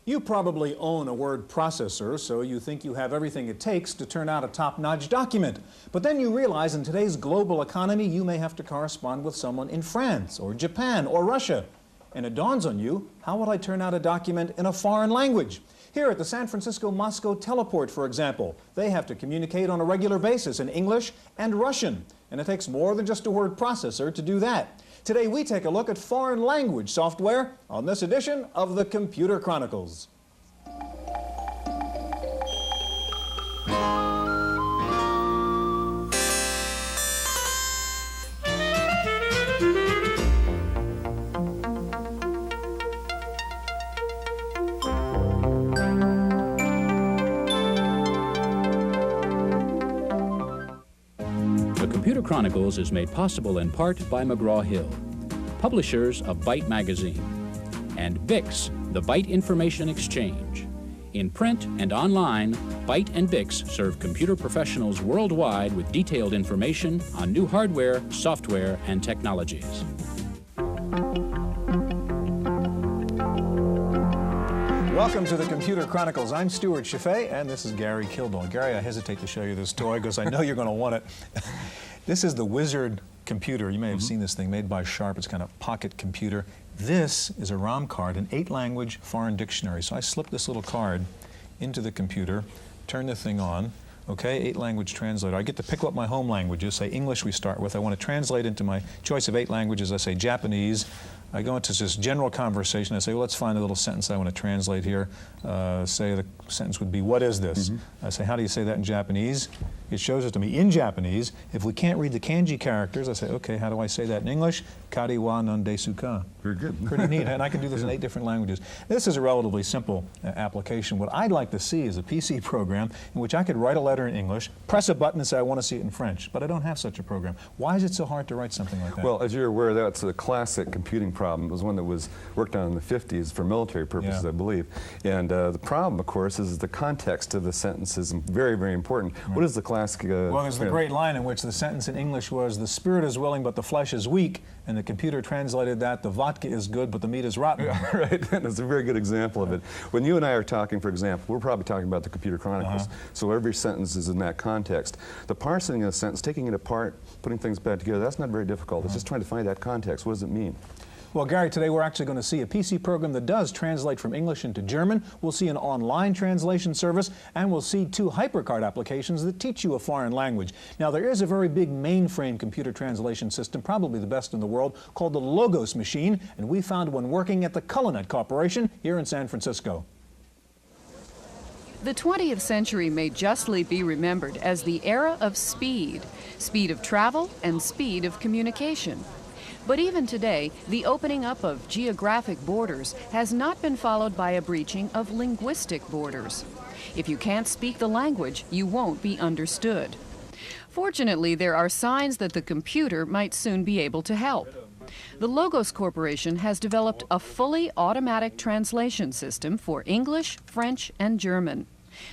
You probably own a word processor, so you think you have everything it takes to turn out a top-notch document. But then you realize in today's global economy, you may have to correspond with someone in France or Japan or Russia. And it dawns on you, how would I turn out a document in a foreign language? Here at the San Francisco-Moscow teleport, for example, they have to communicate on a regular basis in English and Russian. And it takes more than just a word processor to do that. Today we take a look at foreign language software on this edition of the Computer Chronicles. Computer Chronicles is made possible in part by McGraw-Hill, publishers of Byte magazine, and BIX, the Byte Information Exchange. In print and online, Byte and BIX serve computer professionals worldwide with detailed information on new hardware, software, and technologies. Welcome to the Computer Chronicles. I'm Stewart Cheifet, and this is Gary Kildall. Gary, I hesitate to show you this toy because I know you're going to want it. This is the Wizard computer. You may have seen this thing made by Sharp. It's kind of a pocket computer. This is a ROM card, an 8-language foreign dictionary. So I slip this little card into the computer, turn the thing on. Okay, 8-language translator. I get to pick what my home language is. Say English we start with. I want to translate into my choice of 8 languages. I say Japanese. I go into this general conversation. I say, well, let's find a little sentence I want to translate here. Say the sentence would be, what is this? I say, how do you say that in Japanese? It shows it to me in Japanese. If we can't read the kanji characters, I say, okay, how do I say that in English? Kari wa nan desu ka. Very good. Pretty neat, and I can do this in 8 different languages. This is a relatively simple application. What I'd like to see is a PC program in which I could write a letter in English, press a button and say I want to see it in French, but I don't have such a program. Why is it so hard to write something like that? Well, as you're aware, that's a classic computing problem. It was one that was worked on in the 50s for military purposes, I believe. And the problem, of course, is the context of the sentence is very, very important. Right. What is the classic... well, there's the great line in which the sentence in English was, the spirit is willing, but the flesh is weak, and the computer translated that, the vodka is good, but the meat is rotten. Right, that's a very good example of it. When you and I are talking, for example, we're probably talking about the Computer Chronicles, so every sentence is in that context. The parsing of a sentence, taking it apart, putting things back together, that's not very difficult. It's just trying to find that context. What does it mean? Well, Gary, today we're actually going to see a PC program that does translate from English into German. We'll see an online translation service, and we'll see 2 HyperCard applications that teach you a foreign language. Now, there is a very big mainframe computer translation system, probably the best in the world, called the Logos machine, and we found one working at the Cullinet Corporation here in San Francisco. The 20th century may justly be remembered as the era of speed of travel and speed of communication. But even today, the opening up of geographic borders has not been followed by a breaching of linguistic borders. If you can't speak the language, you won't be understood. Fortunately, there are signs that the computer might soon be able to help. The Logos Corporation has developed a fully automatic translation system for English, French, and German.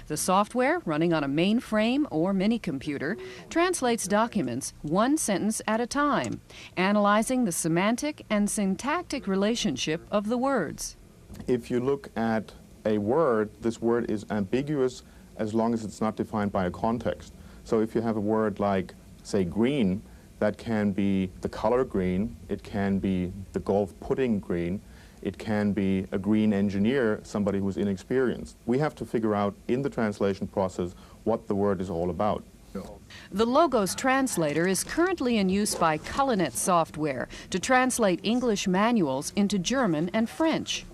The software, running on a mainframe or mini-computer, translates documents 1 sentence at a time, analyzing the semantic and syntactic relationship of the words. If you look at a word, this word is ambiguous as long as it's not defined by a context. So if you have a word like, say, green, that can be the color green, it can be the golf pudding green, it can be a green engineer, somebody who's inexperienced. We have to figure out in the translation process what the word is all about. The Logos translator is currently in use by Cullinet Software to translate English manuals into German and French.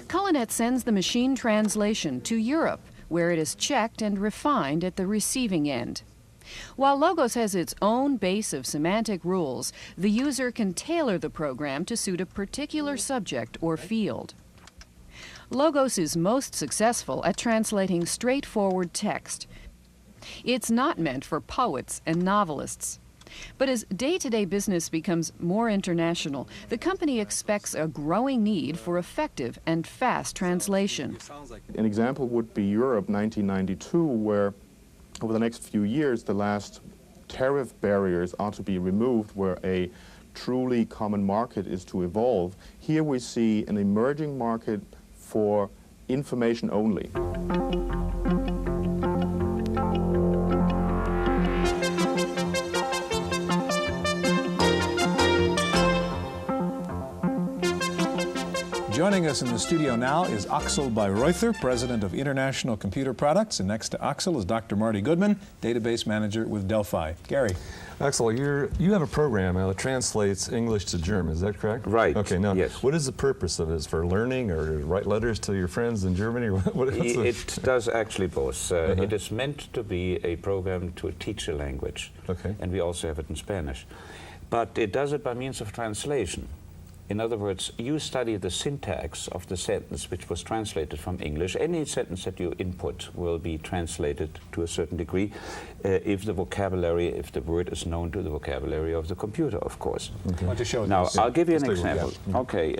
Cullinet sends the machine translation to Europe, where it is checked and refined at the receiving end. While Logos has its own base of semantic rules, the user can tailor the program to suit a particular subject or field. Logos is most successful at translating straightforward text. It's not meant for poets and novelists. But as day-to-day business becomes more international, the company expects a growing need for effective and fast translation. An example would be Europe 1992, where over the next few years, the last tariff barriers are to be removed, where a truly common market is to evolve. Here we see an emerging market for information only. Joining us in the studio now is Axel Bayreuther, President of International Computer Products, and next to Axel is Dr. Marty Goodman, Database Manager with Delphi. Gary. Axel, you have a program now that translates English to German, is that correct? Right. Okay, now, yes. What is the purpose of it? Is it for learning or to write letters to your friends in Germany? It does actually both. It is meant to be a program to teach a language. Okay. And we also have it in Spanish. But it does it by means of translation. In other words, you study the syntax of the sentence which was translated from English. Any sentence that you input will be translated to a certain degree if the word is known to the vocabulary of the computer, of course. Okay. Want to show Now, this? I'll give you an Let's take a look, example. yeah. Okay,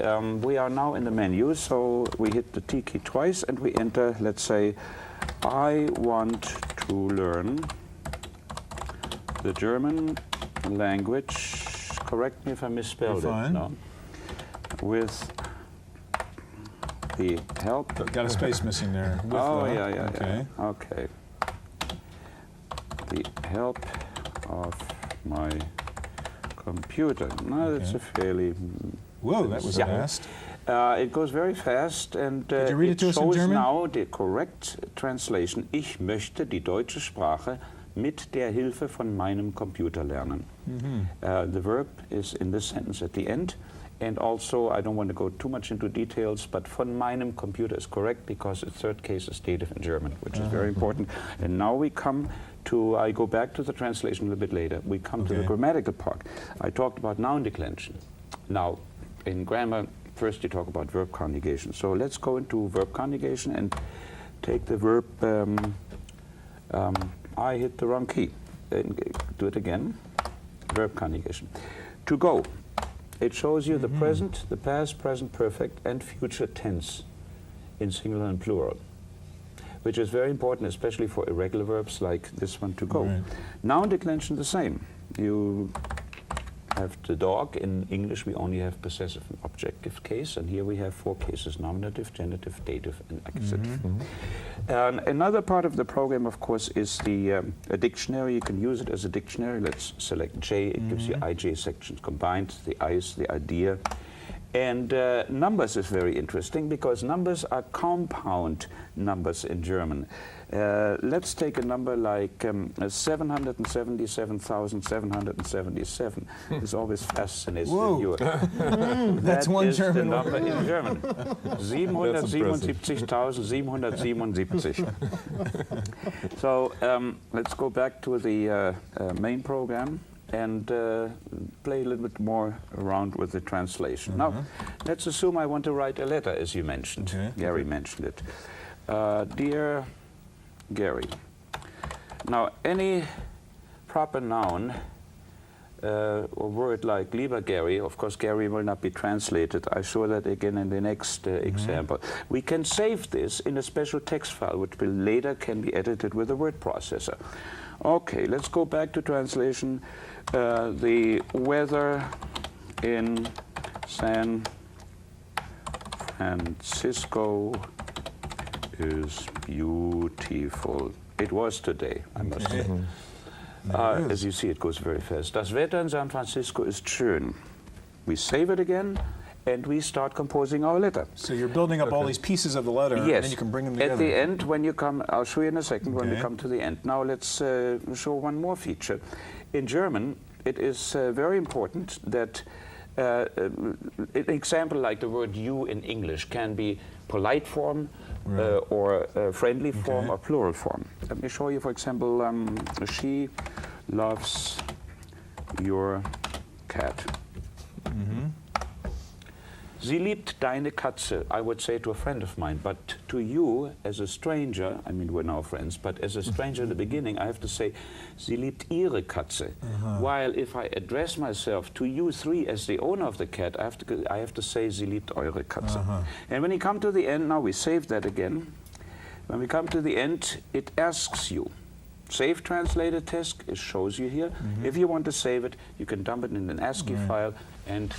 we are now in the menu, so we hit the T key twice and we enter, let's say, I want to learn the German language. Correct me if I misspelled it. No? With the help. Got a space missing there. With Okay. Okay. The help of my computer. No, that's a fairly. Whoa, that was fast. It goes very fast, and Did you read it to us in shows German? now the correct translation. Ich möchte die deutsche Sprache mit der Hilfe von meinem Computer lernen. The verb is in this sentence at the end. And also, I don't want to go too much into details, but von meinem Computer is correct because the third case is dative in German, which is very important. And now we come to, I go back to the translation a little bit later. We come to the grammatical part. I talked about noun declension. Now, in grammar, first you talk about verb conjugation. So let's go into verb conjugation and take the verb, I hit the wrong key. Do it again. Verb conjugation. To go. It shows you the present, the past, present perfect, and future tense in singular and plural, which is very important, especially for irregular verbs like this one, to go. Right. Noun declension, the same. You have the dog. In English, we only have possessive and objective case, and here we have four cases: nominative, genitive, dative, and accusative. Another part of the program, of course, is the a dictionary. You can use it as a dictionary. Let's select J. It gives you IJ sections combined, the I's, the idea. And numbers is very interesting because numbers are compound numbers in German. Let's take a number like 777,777. This always fascinates you. That's one is German the number word. in German. 777,777. So let's go back to the main program and play a little bit more around with the translation. Now, let's assume I want to write a letter, as you mentioned. Gary mentioned it. Dear Gary. Now, any proper noun or word like lieber Gary, of course, Gary will not be translated. I show that again in the next example. We can save this in a special text file, which will later can be edited with a word processor. Okay, let's go back to translation. The weather in San Francisco is beautiful. It was today, I must say. As you see, it goes very fast. Das Wetter in San Francisco ist schön. We save it again, and we start composing our letter. So you're building up all these pieces of the letter, and then you can bring them together. At the end, when you come, I'll show you in a second when we come to the end. Now let's show one more feature. In German, it is very important that an example like the word you in English can be polite form or friendly form or plural form. Let me show you, for example, she loves your cat. Sie liebt deine Katze, I would say to a friend of mine, but to you as a stranger, I mean we're now friends, but as a stranger in the beginning I have to say, sie liebt ihre Katze. While if I address myself to you three as the owner of the cat, I have to say, sie liebt eure Katze. And when you come to the end, now we save that again. When we come to the end, it asks you. Save translated text, it shows you here. If you want to save it, you can dump it in an ASCII file and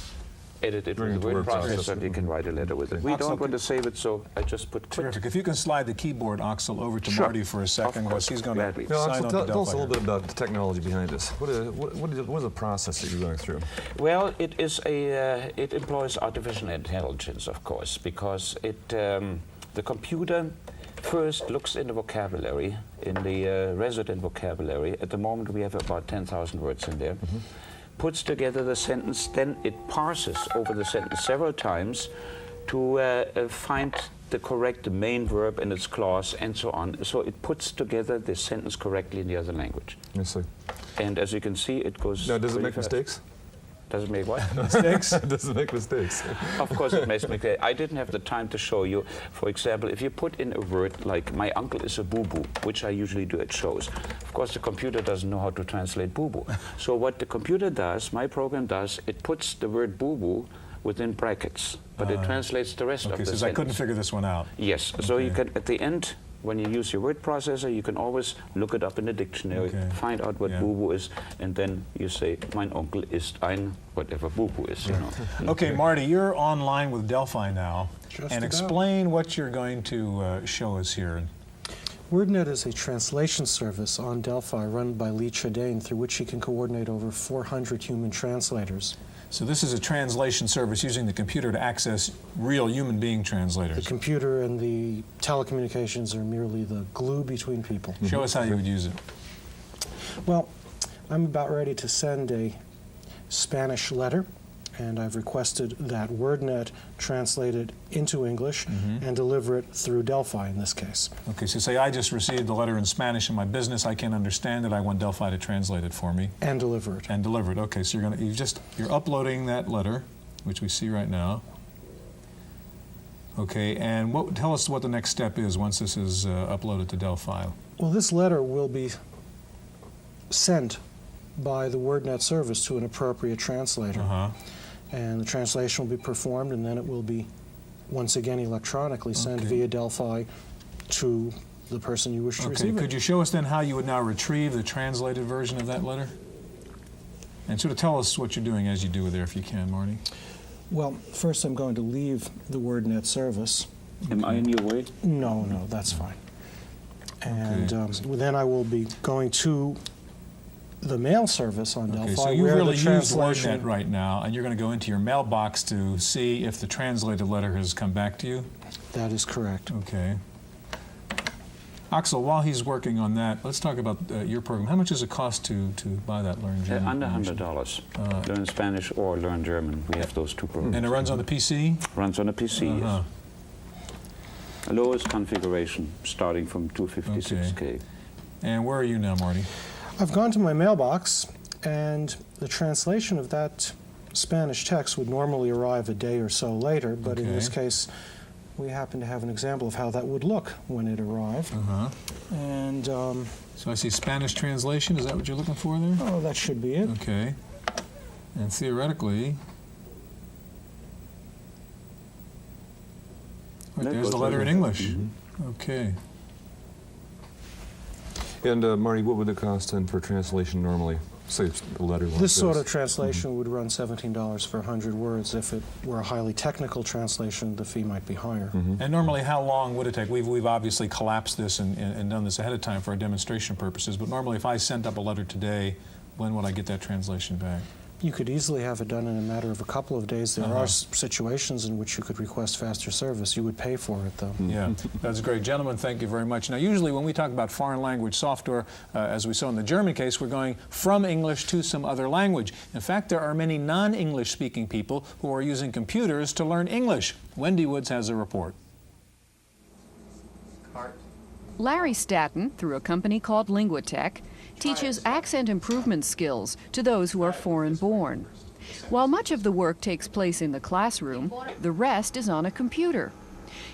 edit it Bring with the it to word word processor, processor. and you can write a letter with it. We Axel, don't want to save it, so I just put quit. Terrific. If you can slide the keyboard, Axel, over to Sure. Marty for a second, Of course, because he's going gladly. to Now, sign Axel, on to tell us a Delphi. little bit about the technology behind this. What is the process that you're going through? Well, it is it employs artificial intelligence, of course, because the computer first looks in the vocabulary, in the resident vocabulary. At the moment, we have about 10,000 words in there. Puts together the sentence, then it parses over the sentence several times to find the correct main verb in its clause and so on. So it puts together the sentence correctly in the other language. Yes, sir. And as you can see, it goes. Now, does it pretty make fast. mistakes? Does it make what? Mistakes? Does it make mistakes? Of course it makes me clear. I didn't have the time to show you. For example, if you put in a word like my uncle is a boo-boo, which I usually do at shows, of course the computer doesn't know how to translate boo-boo. So what the computer does, my program does, it puts the word boo-boo within brackets, but it translates the rest of Okay, the since sentence. I couldn't figure this one out. Yes, so you Okay. can, at the end, when you use your word processor, you can always look it up in the dictionary, Okay. find out what Yeah. boo-boo is, and then you say, mein Onkel ist ein, whatever boo-boo is, you know. Okay, Marty, you're online with Delphi now, Just and about. explain what you're going to show us here. WordNet is a translation service on Delphi run by Lee Chadane, through which he can coordinate over 400 human translators. So this is a translation service using the computer to access real human being The translators. computer and the telecommunications are merely the glue between people. Show us how you would use it. Well, I'm about ready to send a Spanish letter, and I've requested that WordNet translate it into English and deliver it through Delphi in this case. Okay, so say I just received the letter in Spanish in my business, I can't understand it, I want Delphi to translate it for me And deliver it. and deliver it. Okay, so you're uploading that letter, which we see right now. Okay, and tell us what the next step is once this is uploaded to Delphi. Well, this letter will be sent by the WordNet service to an appropriate translator. And the translation will be performed, and then it will be, once again, electronically sent Okay. via Delphi to the person you wish to Okay, receive could it. you show us then how you would now retrieve the translated version of that letter? And sort of tell us what you're doing as you do it there, if you can, Marty. Well, first I'm going to leave the WordNet service. Am I in your way? No, that's fine. And Okay. then I will be going to the mail service on Okay, Delphi, so you where really the use translation. WordNet right now, and you're going to go into your mailbox to see if the translated letter has come back to you? That is correct. Okay. Axel, while he's working on that, let's talk about your program. How much does it cost to buy that Learn German? Under promotion? $100. Learn Spanish or Learn German. We have those two programs. And it runs on the PC? Runs on a PC, Uh-huh. yes. Lowest configuration, starting from 256K. And where are you now, Marty? I've gone to my mailbox, and the translation of that Spanish text would normally arrive a day or so later, but in this Okay. case, we happen to have an example of how that would look when it arrived. Uh-huh. And, So I see Spanish translation. Is that what you're looking for there? oh, that should be it. Okay. And theoretically, right, That there's the goes letter in over. English. Okay. And Marty, what would it cost then for translation normally? Say it's a letter like This sort of translation would run $17 for 100 words. If it were a highly technical translation, the fee might be higher. And normally, how long would it take? We've obviously collapsed this and done this ahead of time for our demonstration purposes, but normally if I sent up a letter today, when would I get that translation back? You could easily have it done in a matter of a couple of days. There Uh-huh. are situations in which you could request faster service. You would pay for it, though. Yeah, that's great. Gentlemen, thank you very much. Now, usually when we talk about foreign language software, as we saw in the German case, we're going from English to some other language. In fact, there are many non-English speaking people who are using computers to learn English. Wendy Woods has a report. Larry Staton, through a company called Linguatech, teaches accent improvement skills to those who are foreign-born. While much of the work takes place in the classroom, the rest is on a computer.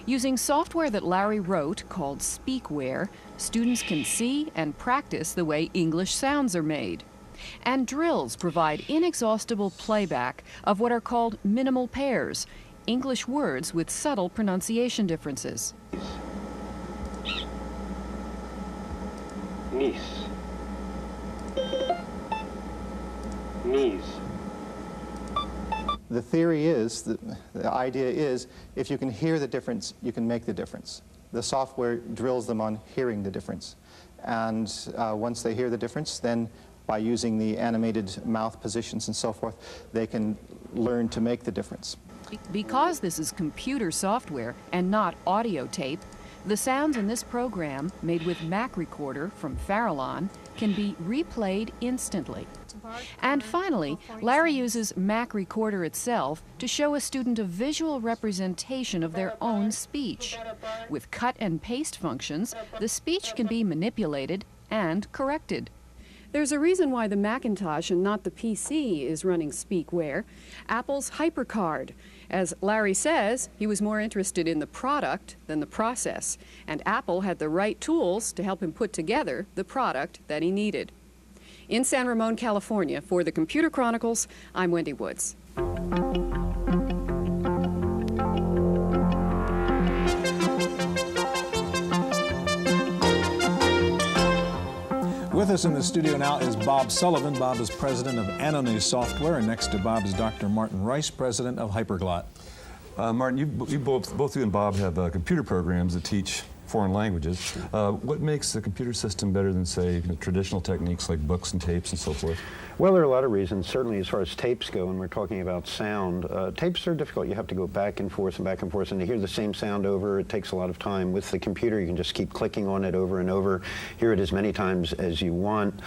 Using software that Larry wrote called Speakware, students can see and practice the way English sounds are made. And drills provide inexhaustible playback of what are called minimal pairs, English words with subtle pronunciation differences. Niece. Knees. the theory is, the idea is, if you can hear the difference, you can make the difference. The software drills them on hearing the difference. And once they hear the difference, then by using the animated mouth positions and so forth, they can learn to make the difference. Because this is computer software and not audio tape, the sounds in this program, made with Mac Recorder from Farallon, can be replayed instantly. And finally, Larry uses Mac Recorder itself to show a student a visual representation of their own speech. With cut and paste functions, the speech can be manipulated and corrected. There's a reason why the Macintosh and not the PC is running Speakware, Apple's HyperCard. As Larry says, he was more interested in the product than the process, and Apple had the right tools to help him put together the product that he needed. In San Ramon, California, for the Computer Chronicles, I'm Wendy Woods. With us in the studio now is Bob Sullivan. Bob is president of Anone Software, and next to Bob is Dr. Martin Rice, president of Hyperglot. Martin, you both you and Bob have computer programs that teach foreign languages. What makes the computer system better than, say, traditional techniques like books and tapes and so forth? Well, there are a lot of reasons. Certainly as far as tapes go, and we're talking about sound, tapes are difficult. You have to go back and forth, and to hear the same sound over, it takes a lot of time. With the computer, you can just keep clicking on it over and over, hear it as many times as you want.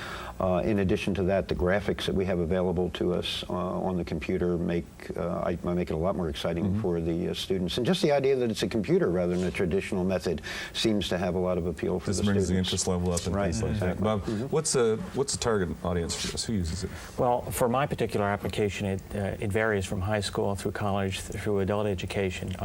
In addition to that, the graphics that we have available to us on the computer make it a lot more exciting for the students. And just the idea that it's a computer rather than a traditional method seems to have a lot of appeal for the students. This brings the interest level up and things like that. Bob, what's the target audience for this? Who uses it? Well, for my particular application, it varies from high school through college through adult education.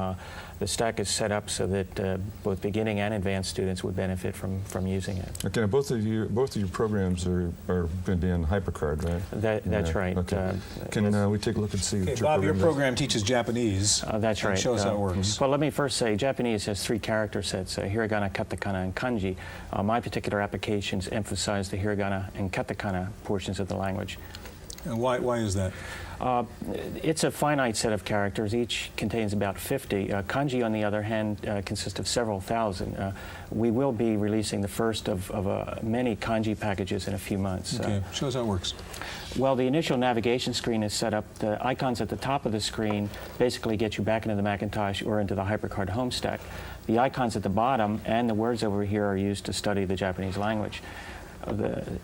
The stack is set up so that both beginning and advanced students would benefit from using it. Okay, now both of your programs are going to be on HyperCard, right? That's right. Okay. Can we take a look and see? Okay, Bob, your program teaches Japanese. That's right. Show us how it works. Well, let me first say Japanese has 3 character sets: hiragana, katakana, and kanji. My particular applications emphasize the hiragana and katakana portions of the language. And why is that? It's a finite set of characters. Each contains about 50. Kanji, on the other hand, consists of several thousand. We will be releasing the first of many kanji packages in a few months. Okay, show us how it works. Well, the initial navigation screen is set up. The icons at the top of the screen basically get you back into the Macintosh or into the HyperCard home stack. The icons at the bottom and the words over here are used to study the Japanese language.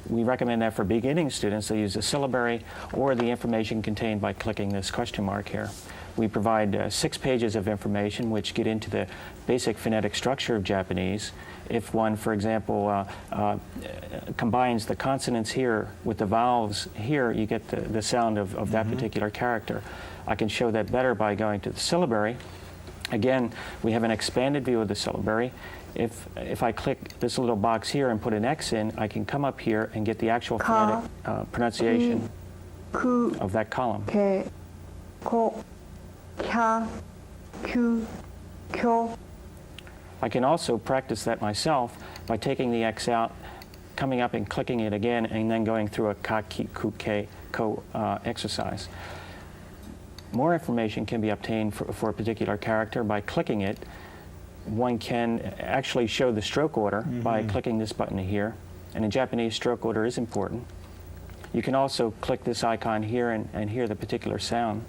We recommend that for beginning students, they use the syllabary or the information contained by clicking this question mark here. We provide 6 pages of information which get into the basic phonetic structure of Japanese. If one, for example, combines the consonants here with the vowels here, you get the sound of that particular character. I can show that better by going to the syllabary. Again, we have an expanded view of the syllabary. If I click this little box here and put an X in, I can come up here and get the actual phonetic pronunciation of that column. I can also practice that myself by taking the X out, coming up and clicking it again, and then going through a ka, ki, ku, ke, ko exercise. More information can be obtained for a particular character by clicking it. One can actually show the stroke order by clicking this button here, and in Japanese, stroke order is important. You can also click this icon here and hear the particular sound.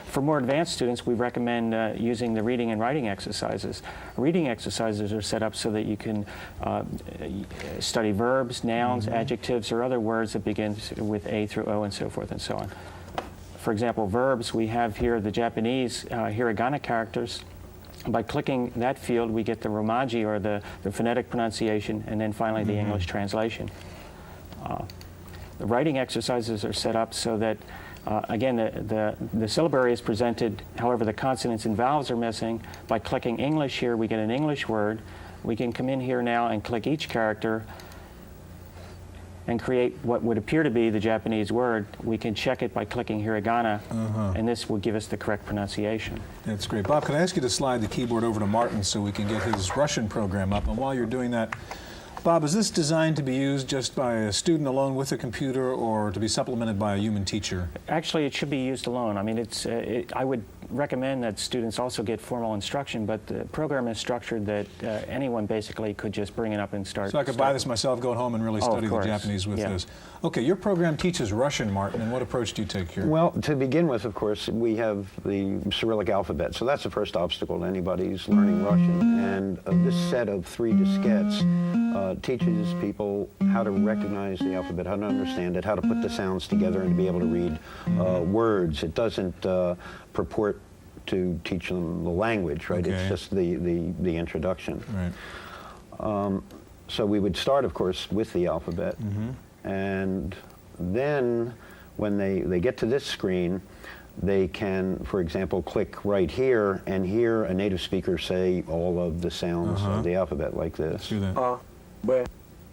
For more advanced students, we recommend using the reading and writing exercises. Reading exercises are set up so that you can study verbs, nouns, adjectives, or other words that begin with A through O and so forth and so on. For example, verbs, we have here the Japanese hiragana characters. By clicking that field, we get the romaji, or the phonetic pronunciation, and then finally the English translation. The writing exercises are set up so that, again, the syllabary is presented, however, the consonants and vowels are missing. By clicking English here, we get an English word. We can come in here now and click each character and create what would appear to be the Japanese word. We can check it by clicking hiragana, and this will give us the correct pronunciation. That's great. Bob, can I ask you to slide the keyboard over to Martin so we can get his Russian program up? And while you're doing that, Bob, is this designed to be used just by a student alone with a computer or to be supplemented by a human teacher? Actually, it should be used alone. I mean, I would recommend that students also get formal instruction, but the program is structured that anyone basically could just bring it up and start. So I could buy this myself, go home, and really study the Japanese with this. Okay, your program teaches Russian, Martin, and what approach do you take here? Well, to begin with, of course, we have the Cyrillic alphabet, so that's the first obstacle to anybody's learning Russian. And this set of 3 diskettes teaches people how to recognize the alphabet, how to understand it, how to put the sounds together and to be able to read words. It doesn't purport to teach them the language, right? Okay. It's just the introduction. Right. So we would start, of course, with the alphabet. And then when they get to this screen, they can, for example, click right here and hear a native speaker say all of the sounds of the alphabet like this. Do that. A, B,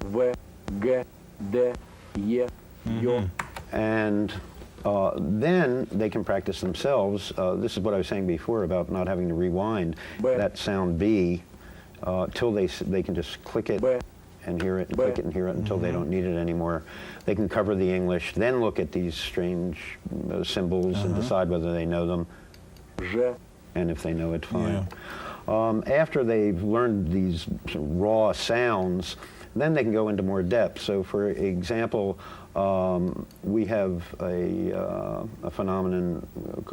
V, G, D, E, Yo. And then they can practice themselves. This is what I was saying before about not having to rewind that sound B till they can just click it and hear it, and click it and hear it until they don't need it anymore. They can cover the English, then look at these strange symbols and decide whether they know them. And if they know it, fine. After they've learned these raw sounds, then they can go into more depth. So for example, we have a phenomenon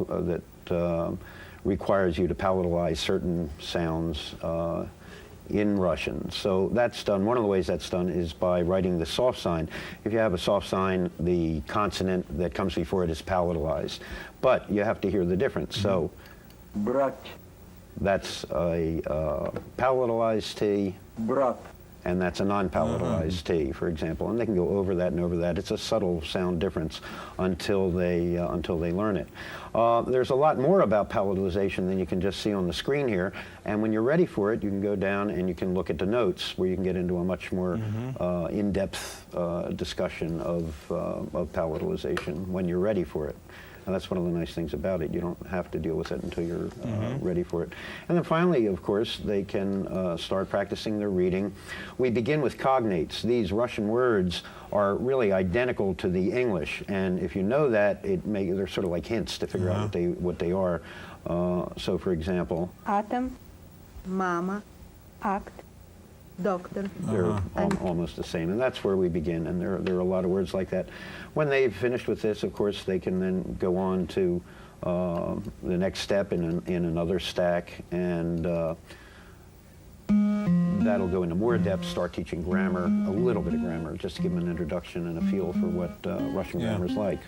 that requires you to palatalize certain sounds in Russian. So that's done, one of the ways that's done is by writing the soft sign. If you have a soft sign, the consonant that comes before it is palatalized. But you have to hear the difference. So that's a palatalized T. And that's a non-palatalized T, for example. And they can go over that and over that. It's a subtle sound difference until they learn it. There's a lot more about palatalization than you can just see on the screen here. And when you're ready for it, you can go down and you can look at the notes where you can get into a much more in-depth discussion of palatalization when you're ready for it. And that's one of the nice things about it. You don't have to deal with it until you're ready for it. And then finally, of course, they can start practicing their reading. We begin with cognates. These Russian words are really identical to the English. And if you know that, they're sort of like hints to figure out what they are. So for example, atom, mama, act, doctor. They're almost the same, and that's where we begin, and there are a lot of words like that. When they've finished with this, of course, they can then go on to the next step in another stack, and that'll go into more depth, start teaching grammar, a little bit of grammar, just to give them an introduction and a feel for what Russian grammar is like.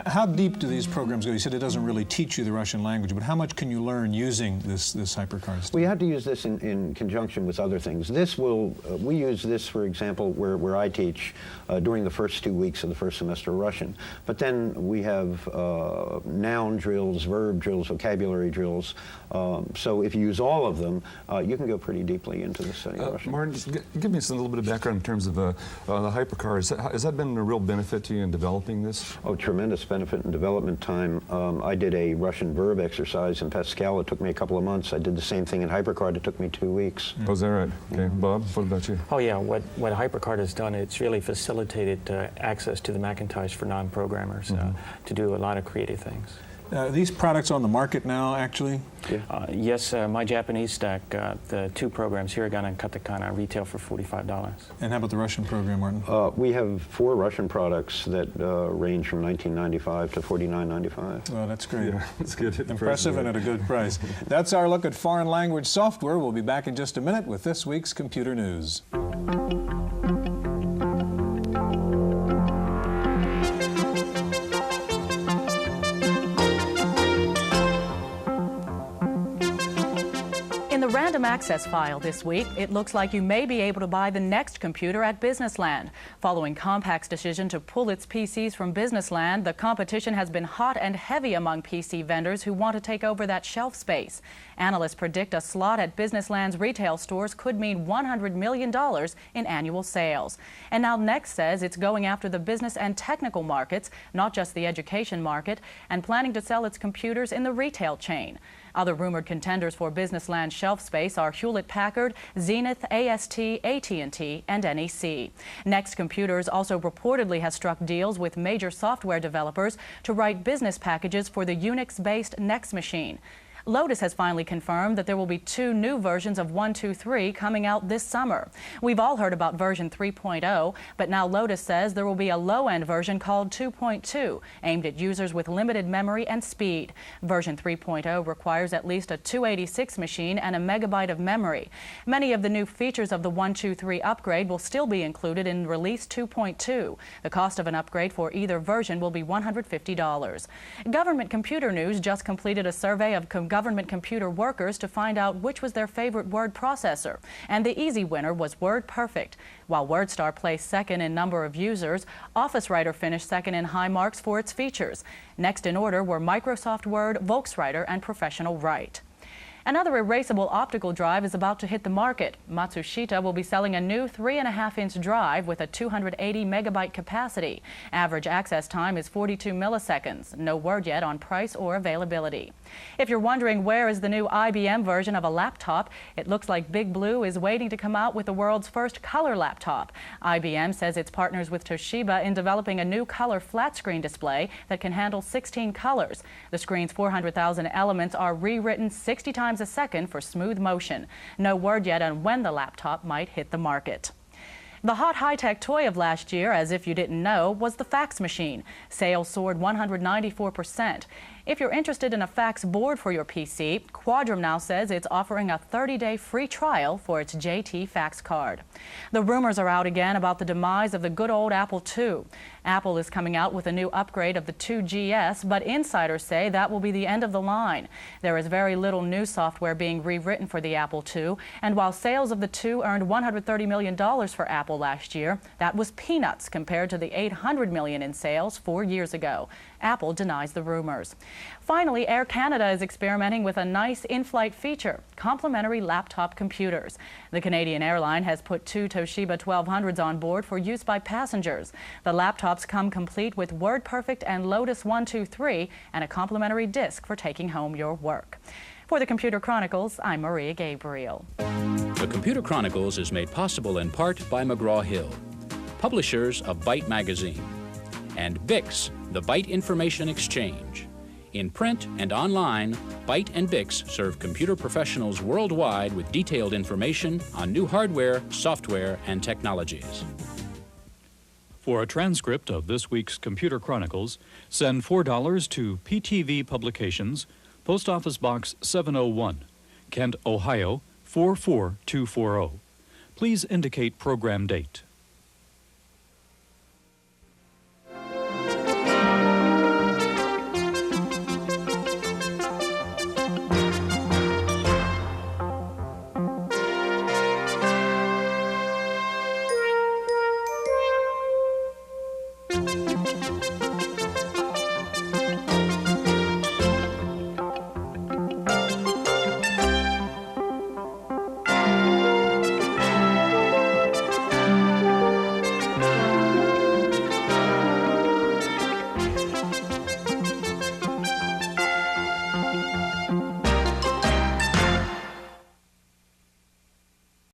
How deep do these programs go? You said it doesn't really teach you the Russian language, but how much can you learn using this HyperCard stuff? Well, you have to use this in conjunction with other things. This we use this, for example, where I teach during the first 2 weeks of the first semester of Russian. But then we have noun drills, verb drills, vocabulary drills. So if you use all of them, you can go pretty deeply into the study of Russian. Martin, just give me a little bit of background in terms of the HyperCard. Has that been a real benefit to you in developing this? Oh, tremendous benefit in development time. I did a Russian verb exercise in Pascal. It took me a couple of months. I did the same thing in HyperCard. It took me 2 weeks. Oh, is that right? Okay. Bob, what about you? Oh yeah, what HyperCard has done, it's really facilitated access to the Macintosh for non-programmers to do a lot of creative things. Are these products on the market now, actually? Yes, my Japanese stack, the 2 programs, Hiragana and Katakana, retail for $45. And how about the Russian program, Martin? We have 4 Russian products that range from $19.95 to $49.95. Well, that's great. Yeah, that's good. Impressive and at a good price. That's our look at foreign language software. We'll be back in just a minute with this week's Computer News. Random access file this week, it looks like you may be able to buy the next computer at Businessland. Following Compaq's decision to pull its PCs from Businessland, the competition has been hot and heavy among PC vendors who want to take over that shelf space. Analysts predict a slot at Businessland's retail stores could mean $100 million in annual sales. And now Next says it's going after the business and technical markets, not just the education market, and planning to sell its computers in the retail chain. Other rumored contenders for Business Land shelf space are Hewlett-Packard, Zenith, AST, AT&T, and NEC. Next Computers also reportedly has struck deals with major software developers to write business packages for the Unix-based Next machine. Lotus has finally confirmed that there will be 2 new versions of 1.2.3 coming out this summer. We've all heard about version 3.0, but now Lotus says there will be a low-end version called 2.2, aimed at users with limited memory and speed. Version 3.0 requires at least a 286 machine and a megabyte of memory. Many of the new features of the 1.2.3 upgrade will still be included in release 2.2. The cost of an upgrade for either version will be $150. Government Computer News just completed a survey of government computer workers to find out which was their favorite word processor, and the easy winner was WordPerfect. While WordStar placed second in number of users, Office Writer finished second in high marks for its features. Next in order were Microsoft Word, Volkswriter, and Professional Write. Another erasable optical drive is about to hit the market. Matsushita will be selling a new 3.5-inch drive with a 280 megabyte capacity. Average access time is 42 milliseconds. No word yet on price or availability. If you're wondering where is the new IBM version of a laptop, it looks like Big Blue is waiting to come out with the world's first color laptop. IBM says it's partners with Toshiba in developing a new color flat screen display that can handle 16 colors. The screen's 400,000 elements are rewritten 60 times a second for smooth motion. No word yet on when the laptop might hit the market. The hot high-tech toy of last year, as if you didn't know, was the fax machine. Sales soared 194%. If you're interested in a fax board for your PC, Quadrum now says it's offering a 30-day free trial for its JT fax card. The rumors are out again about the demise of the good old Apple II. Apple is coming out with a new upgrade of the 2GS, but insiders say that will be the end of the line. There is very little new software being rewritten for the Apple II, and while sales of the II earned $130 million for Apple last year, that was peanuts compared to the $800 million in sales 4 years ago. Apple denies the rumors. Finally, Air Canada is experimenting with a nice in-flight feature, complimentary laptop computers. The Canadian airline has put 2 Toshiba 1200s on board for use by passengers. The laptops come complete with WordPerfect and Lotus 1.2.3 and a complimentary disk for taking home your work. For the Computer Chronicles, I'm Maria Gabriel. The Computer Chronicles is made possible in part by McGraw-Hill, publishers of Byte Magazine, and VIX, the Byte Information Exchange. In print and online, Byte and VIX serve computer professionals worldwide with detailed information on new hardware, software, and technologies. For a transcript of this week's Computer Chronicles, send $4 to PTV Publications, Post Office Box 701, Kent, Ohio 44240. Please indicate program date.